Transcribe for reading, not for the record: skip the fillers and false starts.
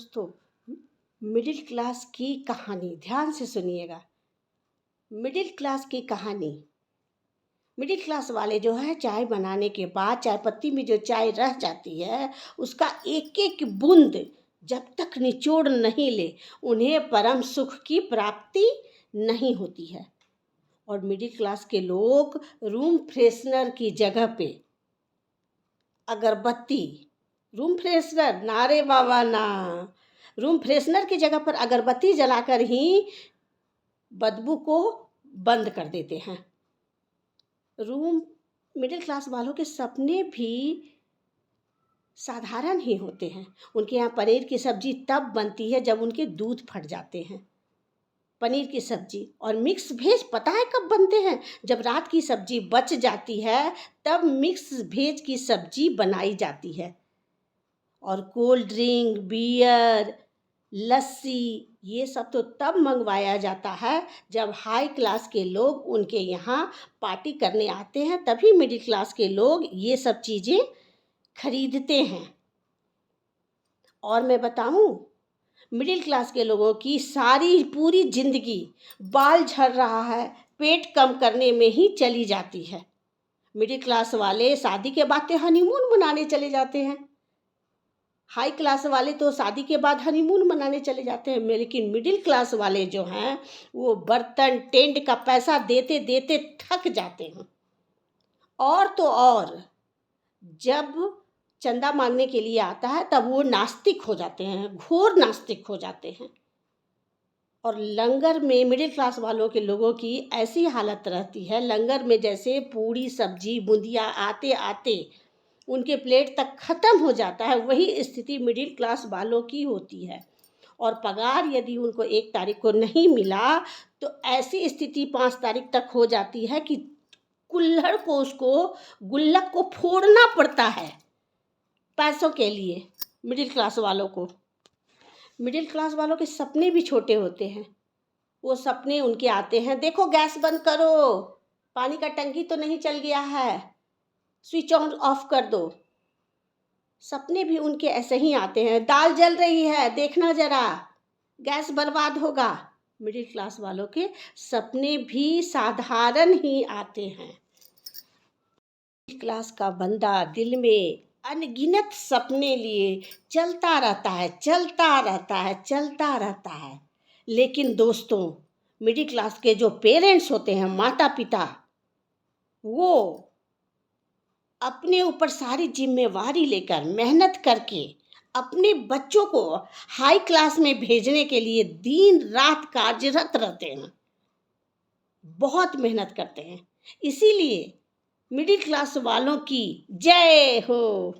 दोस्तों, middle class की कहानी ध्यान से सुनिएगा। मिडिल क्लास की कहानी। मिडिल क्लास वाले जो है चाय बनाने के बाद चाय पत्ती में जो चाय रह जाती है उसका एक एक बूंद जब तक निचोड़ नहीं ले उन्हें परम सुख की प्राप्ति नहीं होती है। और मिडिल क्लास के लोग रूम फ्रेशनर की जगह पे अगरबत्ती, रूम फ्रेशनर ना रे बाबा ना, रूम फ्रेशनर की जगह पर अगरबत्ती जलाकर ही बदबू को बंद कर देते हैं। मिडिल क्लास वालों के सपने भी साधारण ही होते हैं। उनके यहाँ पनीर की सब्जी तब बनती है जब उनके दूध फट जाते हैं। पनीर की सब्जी और मिक्स वेज पता है कब बनते हैं? जब रात की सब्जी बच जाती है तब मिक्स वेज की सब्जी बनाई जाती है। और कोल्ड ड्रिंक, बियर, लस्सी ये सब तो तब मंगवाया जाता है जब हाई क्लास के लोग उनके यहाँ पार्टी करने आते हैं, तभी मिडिल क्लास के लोग ये सब चीज़ें खरीदते हैं। और मैं बताऊं, मिडिल क्लास के लोगों की सारी पूरी जिंदगी बाल झड़ रहा है, पेट कम करने में ही चली जाती है। मिडिल क्लास वाले शादी के बाद हनीमून मनाने चले जाते हैं। हाई क्लास वाले तो शादी के बाद हनीमून मनाने चले जाते हैं, लेकिन मिडिल क्लास वाले जो हैं वो बर्तन टेंट का पैसा देते देते थक जाते हैं। और तो और जब चंदा मांगने के लिए आता है तब वो नास्तिक हो जाते हैं, घोर नास्तिक हो जाते हैं। और लंगर में मिडिल क्लास वालों के लोगों की ऐसी हालत रहती है, लंगर में जैसे पूड़ी सब्जी बूंदिया आते आते उनके प्लेट तक खत्म हो जाता है, वही स्थिति मिडिल क्लास वालों की होती है। और पगार यदि उनको 1 तारीख को नहीं मिला तो ऐसी स्थिति 5 तारीख तक हो जाती है कि कुल्हड़ को उसको गुल्लक को फोड़ना पड़ता है पैसों के लिए। मिडिल क्लास वालों के सपने भी छोटे होते हैं। वो सपने उनके आते हैं, देखो गैस बंद करो, पानी का टंकी तो नहीं चल गया है, स्विच ऑन ऑफ कर दो। सपने भी उनके ऐसे ही आते हैं, दाल जल रही है देखना जरा, गैस बर्बाद होगा। मिडिल क्लास वालों के सपने भी साधारण ही आते हैं। मिडिल क्लास का बंदा दिल में अनगिनत सपने लिए चलता रहता है। लेकिन दोस्तों, मिडिल क्लास के जो पेरेंट्स होते हैं, माता पिता, वो अपने ऊपर सारी जिम्मेवारी लेकर मेहनत करके अपने बच्चों को हाई क्लास में भेजने के लिए दिन रात कार्यरत रहते हैं, बहुत मेहनत करते हैं। इसीलिए मिडिल क्लास वालों की जय हो।